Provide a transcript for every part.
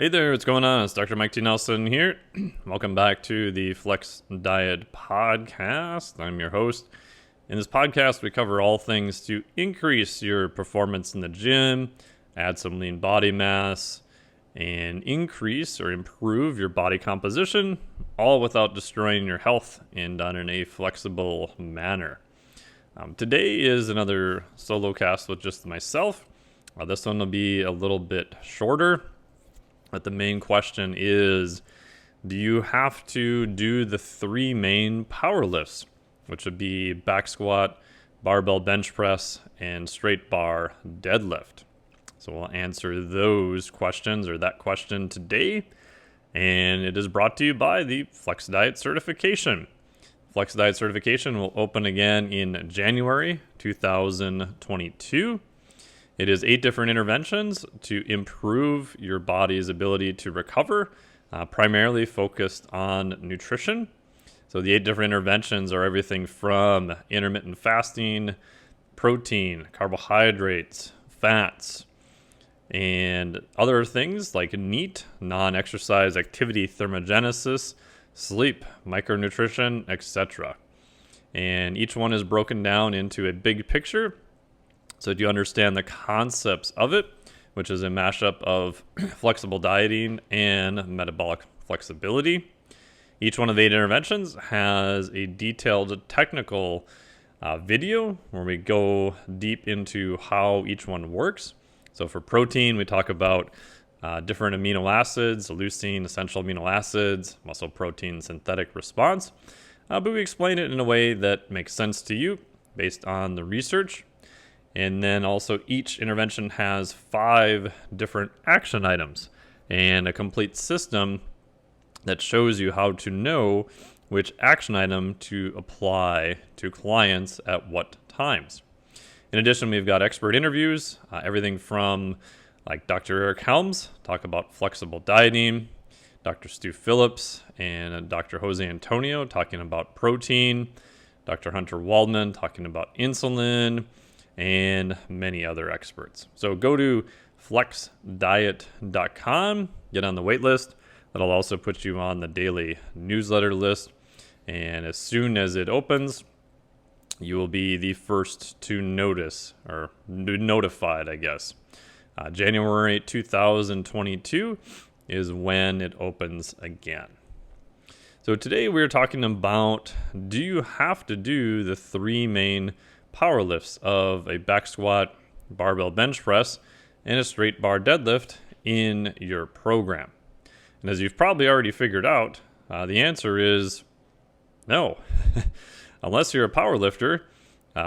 Hey there, what's going on? It's Dr. Mike T. Nelson here. Welcome back to the Flex Diet Podcast. I'm your host. In this podcast, we cover all things to increase your performance in the gym, add some lean body mass, and increase or improve your body composition, all without destroying your health and done in a flexible manner. Today is another solo cast with just myself. This one will be a little bit shorter. But the main question is, do you have to do the three main power lifts, which would be back squat, barbell bench press, and straight bar deadlift? So we'll answer those questions or that question today. And it is brought to you by the Flex Diet Certification. Flex Diet Certification will open again in January 2022. It is 8 different interventions to improve your body's ability to recover, primarily focused on nutrition. So the 8 different interventions are everything from intermittent fasting, protein, carbohydrates, fats, and other things like NEAT, non-exercise activity thermogenesis, sleep, micronutrition, etc. And each one is broken down into a big picture, so do you understand the concepts of it, which is a mashup of flexible dieting and metabolic flexibility. Each one of the 8 interventions has a detailed technical video where we go deep into how each one works. So for protein, we talk about different amino acids, leucine, essential amino acids, muscle protein, synthetic response. But we explain it in a way that makes sense to you based on the research. And then also each intervention has 5 different action items and a complete system that shows you how to know which action item to apply to clients at what times. In addition, we've got expert interviews, everything from like Dr. Eric Helms, talk about flexible dieting, Dr. Stu Phillips and Dr. Jose Antonio talking about protein, Dr. Hunter Waldman talking about insulin, and many other experts. So go to flexdiet.com, get on the wait list. That'll also put you on the daily newsletter list. And as soon as it opens, you will be the first to notice or notified, I guess. January 2022 is when it opens again. So today we're talking about, do you have to do the 3 main power lifts of a back squat, barbell bench press, and a straight bar deadlift in your program? And as you've probably already figured out, the answer is no, unless you're a power lifter,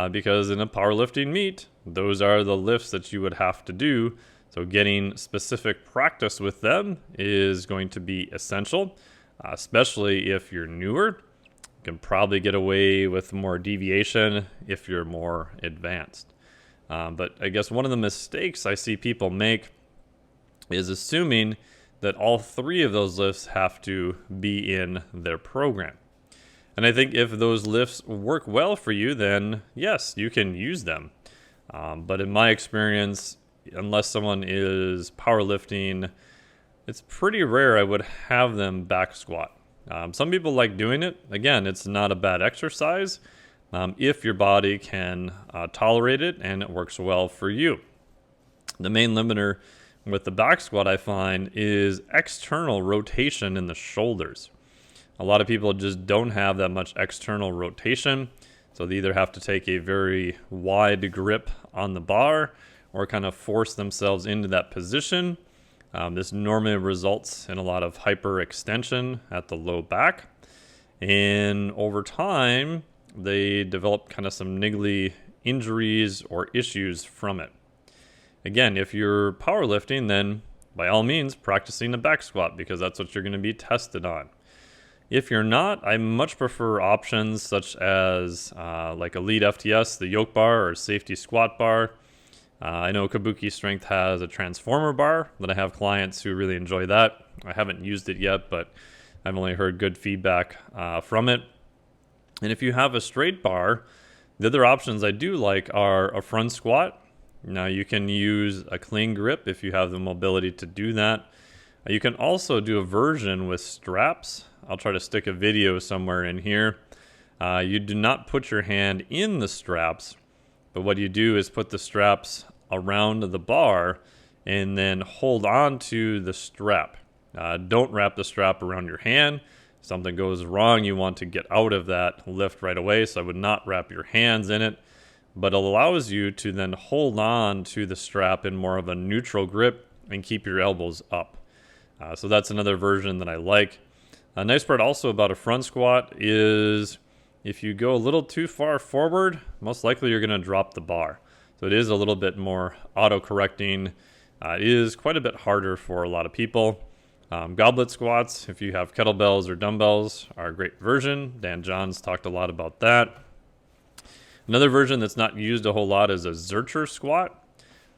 because in a powerlifting meet, those are the lifts that you would have to do. So getting specific practice with them is going to be essential, especially if you're newer. You can probably get away with more deviation if you're more advanced. But I guess one of the mistakes I see people make is assuming that all 3 of those lifts have to be in their program. And I think if those lifts work well for you, then yes, you can use them. But in my experience, unless someone is powerlifting, it's pretty rare I would have them back squat. Some people like doing it. Again, it's not a bad exercise if your body can tolerate it and it works well for you. The main limiter with the back squat, I find, is external rotation in the shoulders. A lot of people just don't have that much external rotation, so they either have to take a very wide grip on the bar or kind of force themselves into that position. This normally results in a lot of hyperextension at the low back. And over time, they develop kind of some niggly injuries or issues from it. Again, if you're powerlifting, then by all means, practicing a back squat because that's what you're going to be tested on. If you're not, I much prefer options such as like Elite FTS, the yoke bar, or safety squat bar. I know Kabuki Strength has a transformer bar that I have clients who really enjoy that. I haven't used it yet, but I've only heard good feedback from it. And if you have a straight bar, the other options I do like are a front squat. Now you can use a clean grip if you have the mobility to do that. You can also do a version with straps. I'll try to stick a video somewhere in here. You do not put your hand in the straps, but what you do is put the straps around the bar and then hold on to the strap. Don't wrap the strap around your hand. If something goes wrong, you want to get out of that lift right away, so I would not wrap your hands in it, but it allows you to then hold on to the strap in more of a neutral grip and keep your elbows up. So that's another version that I like. A nice part also about a front squat is if you go a little too far forward, most likely you're going to drop the bar. So it is a little bit more auto-correcting. It is quite a bit harder for a lot of people. Goblet squats, if you have kettlebells or dumbbells, are a great version. Dan Johns talked a lot about that. Another version that's not used a whole lot is a Zercher squat.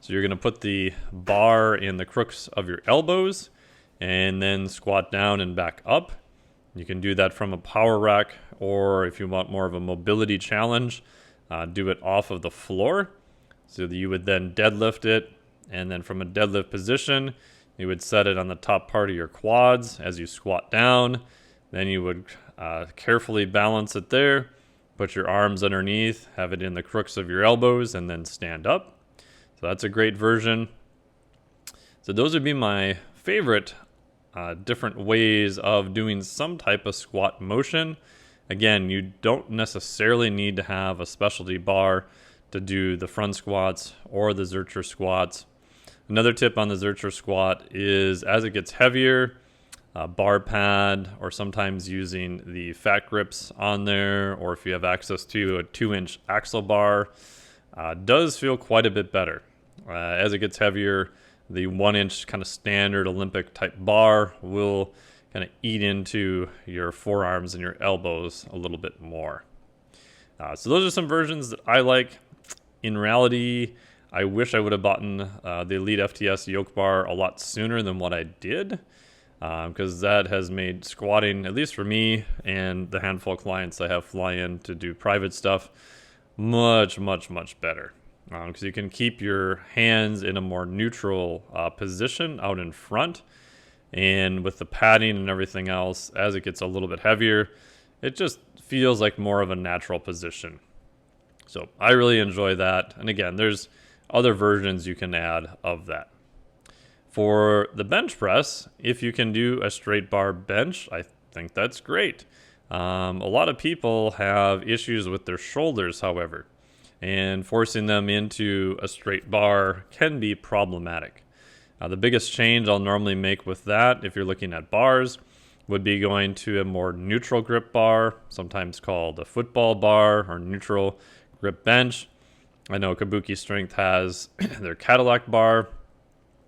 So you're going to put the bar in the crooks of your elbows and then squat down and back up. You can do that from a power rack, or if you want more of a mobility challenge, do it off of the floor. So that you would then deadlift it, and then from a deadlift position, you would set it on the top part of your quads as you squat down. Then you would carefully balance it there, put your arms underneath, have it in the crooks of your elbows, and then stand up. So that's a great version. So those would be my favorite different ways of doing some type of squat motion. Again, you don't necessarily need to have a specialty bar to do the front squats or the Zercher squats. Another tip on the Zercher squat is as it gets heavier, bar pad, or sometimes using the fat grips on there, or if you have access to a 2-inch axle bar, does feel quite a bit better. As it gets heavier, the 1-inch kind of standard Olympic type bar will kind of eat into your forearms and your elbows a little bit more. So those are some versions that I like. In reality, I wish I would have bought the Elite FTS yoke bar a lot sooner than what I did, because that has made squatting, at least for me and the handful of clients I have fly in to do private stuff, much, much, much better. Because you can keep your hands in a more neutral position out in front, and with the padding and everything else, as it gets a little bit heavier, it just feels like more of a natural position. So I really enjoy that. And again, there's other versions you can add of that. For the bench press, if you can do a straight bar bench, I think that's great. A lot of people have issues with their shoulders, however, and forcing them into a straight bar can be problematic. The biggest change I'll normally make with that, if you're looking at bars, would be going to a more neutral grip bar, sometimes called a football bar or neutral grip bench. I know Kabuki Strength has their Cadillac bar,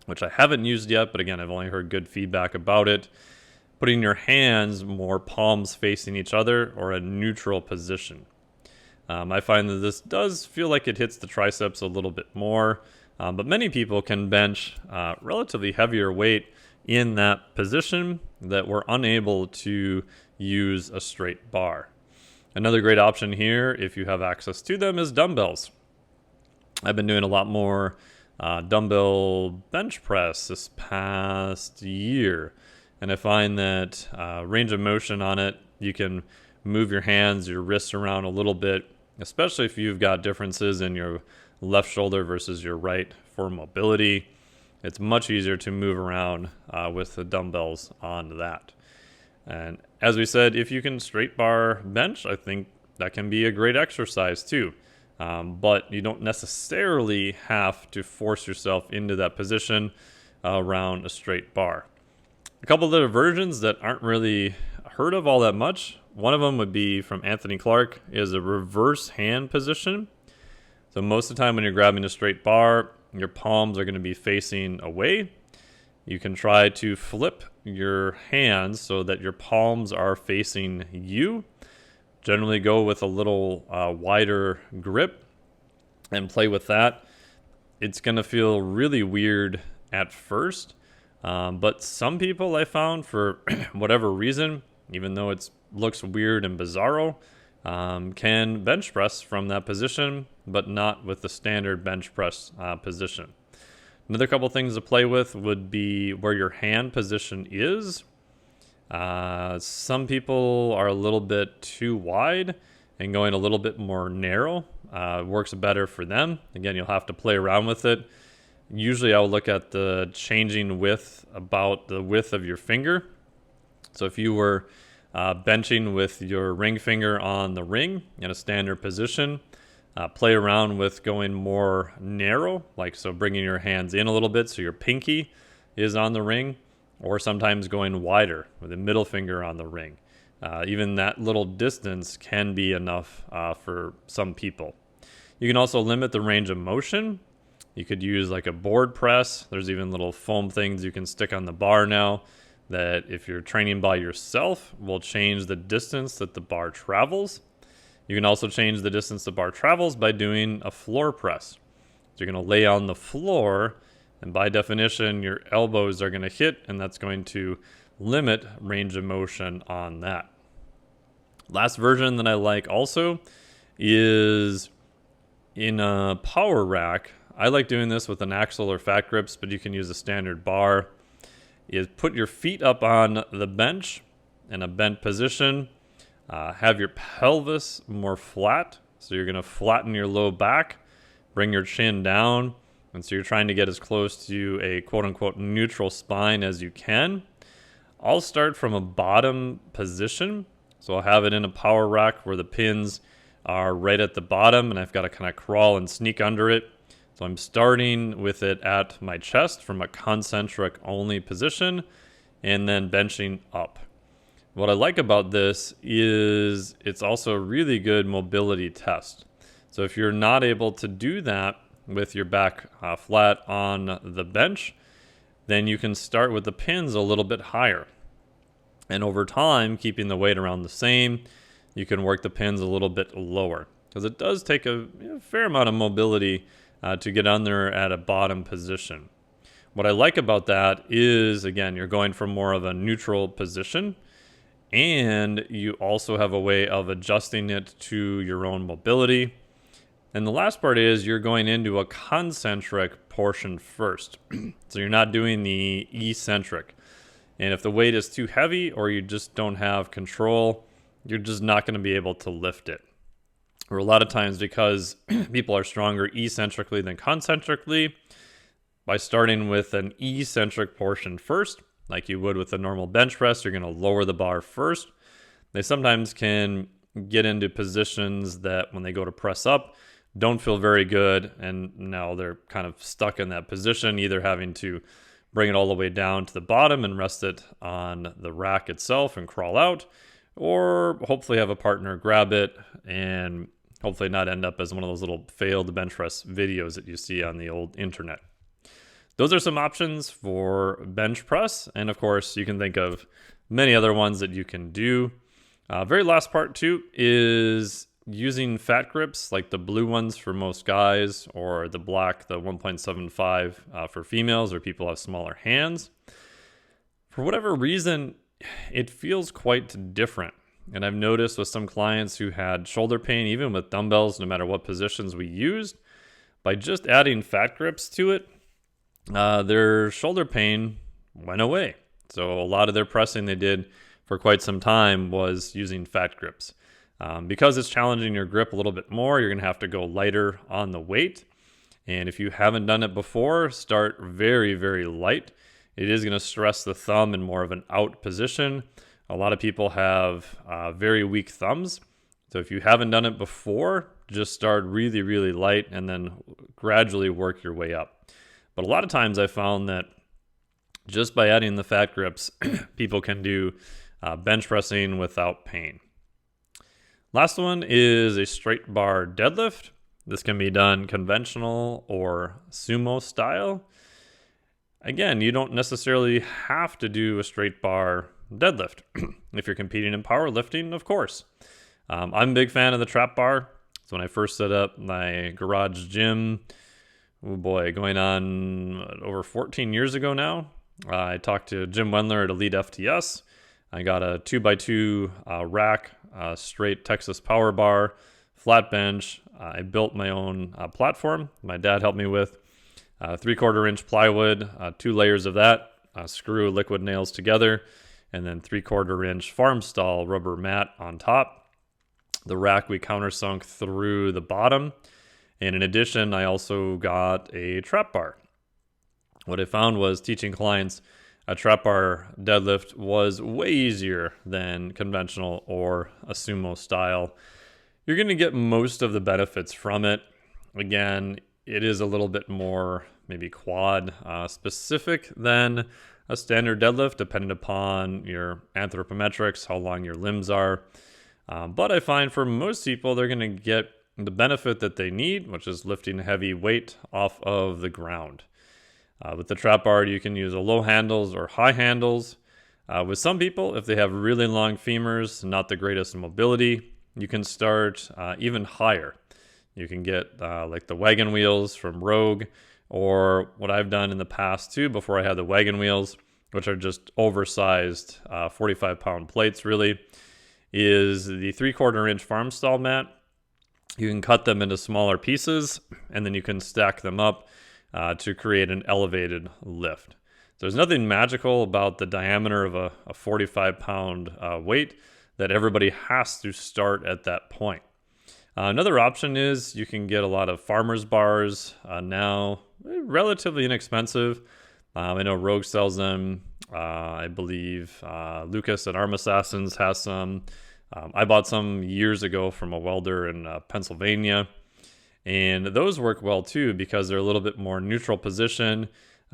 which I haven't used yet, but again, I've only heard good feedback about it. Putting your hands more palms facing each other or a neutral position. I find that this does feel like it hits the triceps a little bit more, but many people can bench relatively heavier weight in that position that we're unable to use a straight bar. Another great option here, if you have access to them, is dumbbells. I've been doing a lot more dumbbell bench press this past year, and I find that range of motion on it, you can move your hands, your wrists around a little bit, especially if you've got differences in your left shoulder versus your right for mobility. It's much easier to move around with the dumbbells on that. And as we said, if you can straight bar bench, I think that can be a great exercise too. But you don't necessarily have to force yourself into that position around a straight bar. A couple of other versions that aren't really heard of all that much. One of them would be from Anthony Clark, is a reverse hand position. So most of the time when you're grabbing a straight bar, your palms are going to be facing away. You can try to flip your hands so that your palms are facing you. Generally go with a little wider grip and play with that. It's going to feel really weird at first, but some people I found, for whatever reason, even though it looks weird and bizarro, can bench press from that position, but not with the standard bench press position. Another couple things to play with would be where your hand position is. Some people are a little bit too wide, and going a little bit more narrow works better for them. Again, you'll have to play around with it. Usually I'll look at the changing width, about the width of your finger. So if you were benching with your ring finger on the ring in a standard position, play around with going more narrow, like so bringing your hands in a little bit so your pinky is on the ring, or sometimes going wider with the middle finger on the ring. Even that little distance can be enough for some people. You can also limit the range of motion. You could use like a board press. There's even little foam things you can stick on the bar now that if you're training by yourself will change the distance that the bar travels. You can also change the distance the bar travels by doing a floor press. So you're going to lay on the floor, and by definition, your elbows are going to hit, and that's going to limit range of motion on that. Last version that I like also is in a power rack. I like doing this with an axle or fat grips, but you can use a standard bar. Is put your feet up on the bench in a bent position. Have your pelvis more flat, so you're going to flatten your low back, bring your chin down, and so you're trying to get as close to a quote-unquote neutral spine as you can. I'll start from a bottom position, so I'll have it in a power rack where the pins are right at the bottom, and I've got to kind of crawl and sneak under it. So I'm starting with it at my chest from a concentric only position, and then benching up. What I like about this is it's also a really good mobility test. So if you're not able to do that with your back flat on the bench, then you can start with the pins a little bit higher. And over time, keeping the weight around the same, you can work the pins a little bit lower. Because it does take a fair amount of mobility to get on there at a bottom position. What I like about that is, again, you're going from more of a neutral position, and you also have a way of adjusting it to your own mobility. And the last part is you're going into a concentric portion first. So you're not doing the eccentric. And if the weight is too heavy or you just don't have control, you're just not going to be able to lift it. Or a lot of times, because people are stronger eccentrically than concentrically, by starting with an eccentric portion first, like you would with a normal bench press, you're going to lower the bar first. They sometimes can get into positions that when they go to press up, don't feel very good, and now they're kind of stuck in that position, either having to bring it all the way down to the bottom and rest it on the rack itself and crawl out, or hopefully have a partner grab it and hopefully not end up as one of those little failed bench press videos that you see on the old internet. Those are some options for bench press, and of course you can think of many other ones that you can do. Very last part too is using fat grips, like the blue ones for most guys, or the black, the 1.75 for females or people who have smaller hands. For whatever reason, it feels quite different. And I've noticed with some clients who had shoulder pain, even with dumbbells, no matter what positions we used, by just adding fat grips to it, their shoulder pain went away. So a lot of their pressing they did for quite some time was using fat grips. Because it's challenging your grip a little bit more, you're going to have to go lighter on the weight. And if you haven't done it before, start very, very light. It is going to stress the thumb in more of an out position. A lot of people have very weak thumbs. So if you haven't done it before, just start really, really light and then gradually work your way up. But a lot of times I found that just by adding the fat grips, people can do bench pressing without pain. Last one is a straight bar deadlift. This can be done conventional or sumo style. Again, you don't necessarily have to do a straight bar deadlift. If you're competing in powerlifting, of course. I'm a big fan of the trap bar. So when I first set up my garage gym, going on over 14 years ago now, I talked to Jim Wendler at Elite FTS. I got a 2x2 rack, straight Texas power bar, flat bench. I built my own platform. My dad helped me with. 3/4 inch plywood, 2 layers of that, screw liquid nails together, and then 3/4 inch farm stall rubber mat on top. The rack we countersunk through the bottom. And in addition, I also got a trap bar. What I found was teaching clients a trap bar deadlift was way easier than conventional or a sumo style. You're going to get most of the benefits from it. Again, it is a little bit more maybe quad specific than a standard deadlift, depending upon your anthropometrics, how long your limbs are. But I find for most people, they're going to get the benefit that they need, which is lifting heavy weight off of the ground. With the trap bar, you can use a low handles or high handles. With some people, if they have really long femurs, not the greatest mobility, you can start even higher. You can get like the wagon wheels from Rogue, or what I've done in the past too, before I had the wagon wheels, which are just oversized 45-pound plates really, is the 3/4 inch farm stall mat. You can cut them into smaller pieces, and then you can stack them up to create an elevated lift. So there's nothing magical about the diameter of a 45-pound weight that everybody has to start at that point. Another option is you can get a lot of farmer's bars now, relatively inexpensive. I know Rogue sells them. I believe Lucas at Arm Assassins has some. I bought some years ago from a welder in Pennsylvania. And those work well too because they're a little bit more neutral position.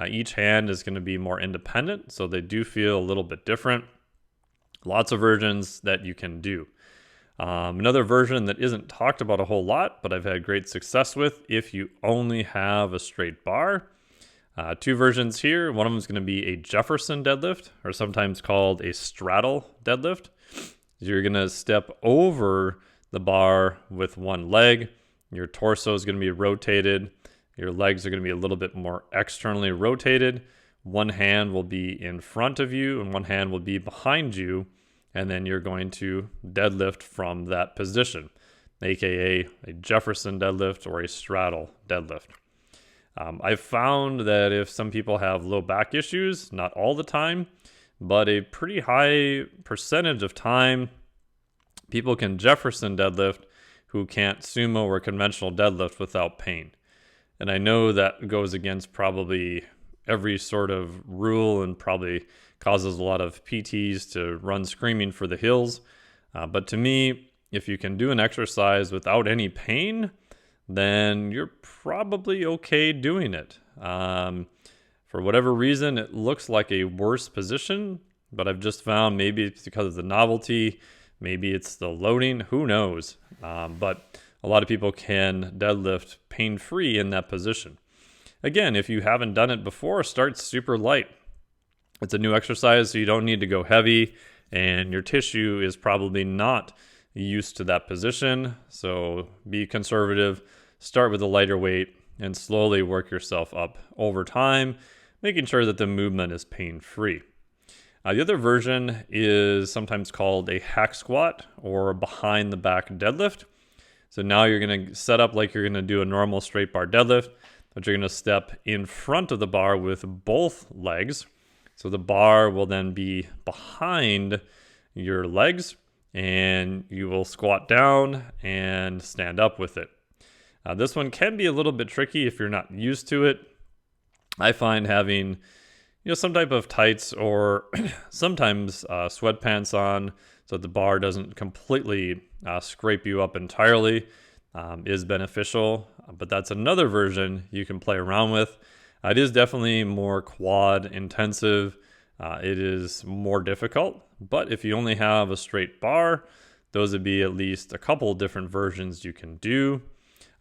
Each hand is going to be more independent, so they do feel a little bit different. Lots of versions that you can do. Another version that isn't talked about a whole lot, but I've had great success with if you only have a straight bar. 2 versions here. One of them is going to be a Jefferson deadlift, or sometimes called a straddle deadlift. You're going to step over the bar with one leg. Your torso is going to be rotated. Your legs are going to be a little bit more externally rotated. One hand will be in front of you and one hand will be behind you. And then you're going to deadlift from that position, aka a Jefferson deadlift or a straddle deadlift. I've found that if some people have low back issues, not all the time, but a pretty high percentage of time, people can Jefferson deadlift who can't sumo or conventional deadlift without pain. And I know that goes against probably every sort of rule and probably causes a lot of PTs to run screaming for the hills. But to me, if you can do an exercise without any pain, then you're probably okay doing it. For whatever reason, it looks like a worse position, but I've just found maybe it's because of the novelty, maybe it's the loading, who knows. But a lot of people can deadlift pain-free in that position. Again, if you haven't done it before, start super light. It's a new exercise, so you don't need to go heavy, and your tissue is probably not used to that position. So be conservative, start with a lighter weight, and slowly work yourself up over time, making sure that the movement is pain-free. The other version is sometimes called a hack squat or behind the back deadlift. So now you're going to set up like you're going to do a normal straight bar deadlift, but you're going to step in front of the bar with both legs. So the bar will then be behind your legs, and you will squat down and stand up with it. This one can be a little bit tricky if you're not used to it. I find having some type of tights or sometimes sweatpants on so that the bar doesn't completely scrape you up entirely is beneficial. But that's another version you can play around with. It is definitely more quad intensive. It is more difficult. But if you only have a straight bar, those would be at least a couple different versions you can do.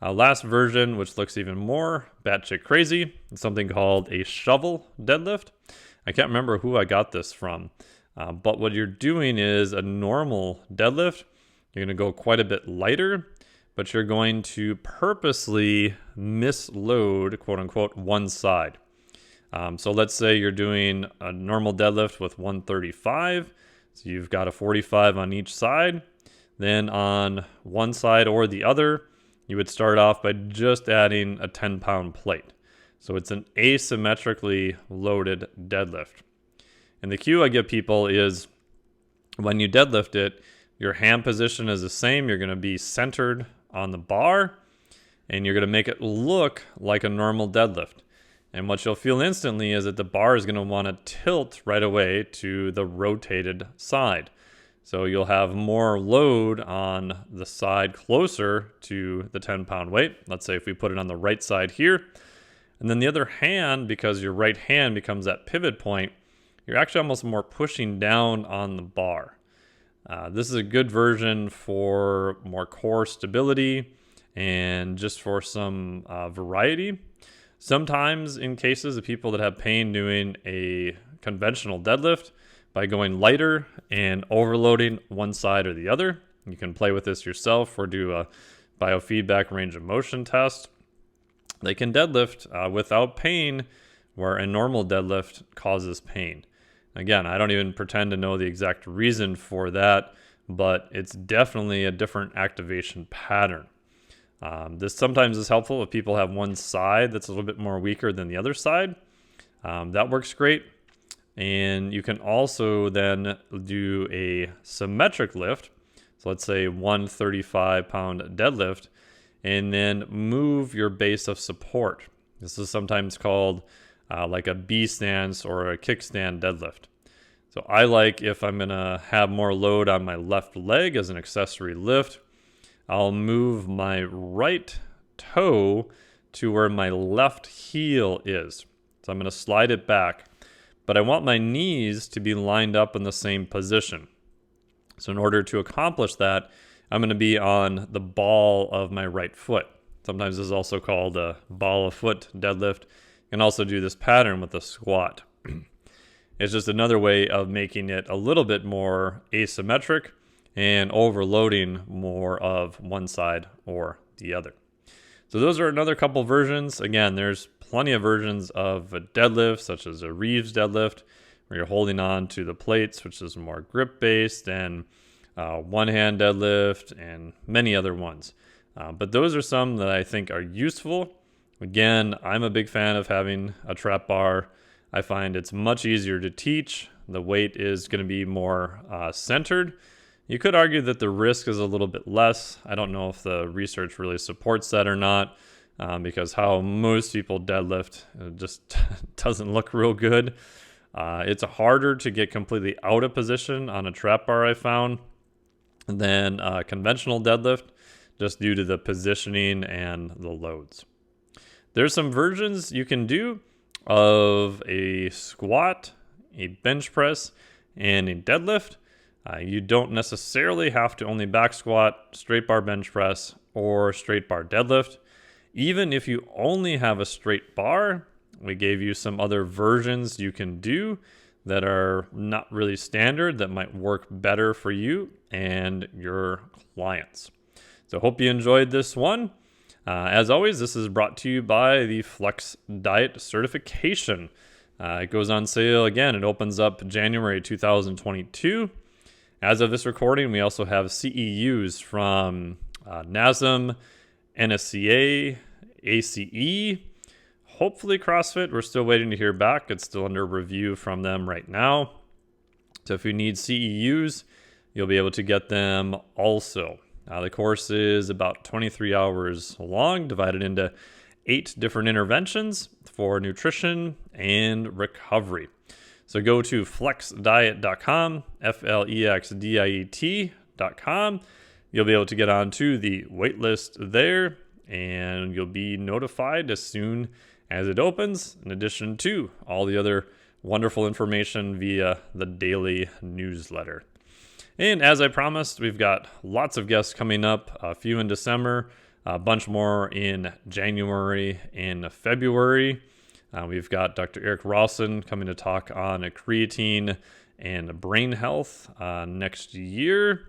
Last version, which looks even more batshit crazy, is something called a shovel deadlift. I can't remember who I got this from, but what you're doing is a normal deadlift. You're going to go quite a bit lighter, but you're going to purposely misload, quote unquote, one side. So let's say you're doing a normal deadlift with 135. So you've got a 45 on each side. Then on one side or the other, you would start off by just adding a 10-pound plate. So it's an asymmetrically loaded deadlift. And the cue I give people is when you deadlift it, your hand position is the same. You're going to be centered on the bar, and you're going to make it look like a normal deadlift. And what you'll feel instantly is that the bar is going to want to tilt right away to the rotated side. So you'll have more load on the side closer to the 10-pound weight. Let's say if we put it on the right side here. And then the other hand, because your right hand becomes that pivot point, you're actually almost more pushing down on the bar. This is a good version for more core stability and just for some variety. Sometimes in cases of people that have pain doing a conventional deadlift, by going lighter and overloading one side or the other, you can play with this yourself or do a biofeedback range of motion test. They can deadlift without pain where a normal deadlift causes pain. Again, I don't even pretend to know the exact reason for that, but it's definitely a different activation pattern. This sometimes is helpful if people have one side that's a little bit more weaker than the other side. That works great. And you can also then do a symmetric lift. So let's say 135-pound deadlift, and then move your base of support. This is sometimes called like a B stance or a kickstand deadlift. So I like, if I'm going to have more load on my left leg as an accessory lift, I'll move my right toe to where my left heel is. So I'm going to slide it back. But I want my knees to be lined up in the same position. So in order to accomplish that, I'm going to be on the ball of my right foot. Sometimes this is also called a ball of foot deadlift. You can also do this pattern with a squat. It's just another way of making it a little bit more asymmetric and overloading more of one side or the other. So those are another couple versions. Again, there's plenty of versions of a deadlift, such as a Reeves deadlift, where you're holding on to the plates, which is more grip-based, and one-hand deadlift, and many other ones. But those are some that I think are useful. Again, I'm a big fan of having a trap bar. I find it's much easier to teach. The weight is going to be more centered. You could argue that the risk is a little bit less. I don't know if the research really supports that or not, because how most people deadlift just doesn't look real good. It's harder to get completely out of position on a trap bar, I found, than a conventional deadlift, just due to the positioning and the loads. There's some versions you can do of a squat, a bench press, and a deadlift. You don't necessarily have to only back squat, straight bar bench press, or straight bar deadlift. Even if you only have a straight bar, we gave you some other versions you can do that are not really standard, that might work better for you and your clients. So hope you enjoyed this one. As always, this is brought to you by the Flex Diet Certification. It goes on sale again. It opens up January 2022. As of this recording, we also have CEUs from NASM, NSCA, ACE, hopefully CrossFit. We're still waiting to hear back. It's still under review from them right now. So if you need CEUs, you'll be able to get them also. The course is about 23 hours long, divided into 8 different interventions for nutrition and recovery. So go to flexdiet.com, flexdiet.com. You'll be able to get onto the waitlist there, and you'll be notified as soon as it opens, in addition to all the other wonderful information via the daily newsletter. And as I promised, we've got lots of guests coming up, a few in December, a bunch more in January and February. We've got Dr. Eric Rawson coming to talk on creatine and brain health next year.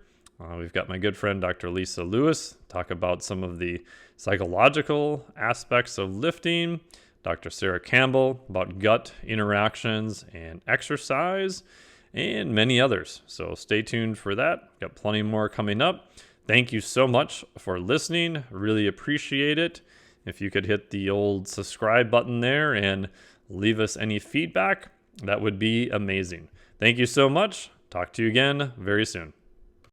We've got my good friend Dr. Lisa Lewis talk about some of the psychological aspects of lifting. Dr. Sarah Campbell about gut interactions and exercise, and many others. So stay tuned for that. Got plenty more coming up. Thank you so much for listening. Really appreciate it. If you could hit the old subscribe button there and leave us any feedback, that would be amazing. Thank you so much. Talk to you again very soon.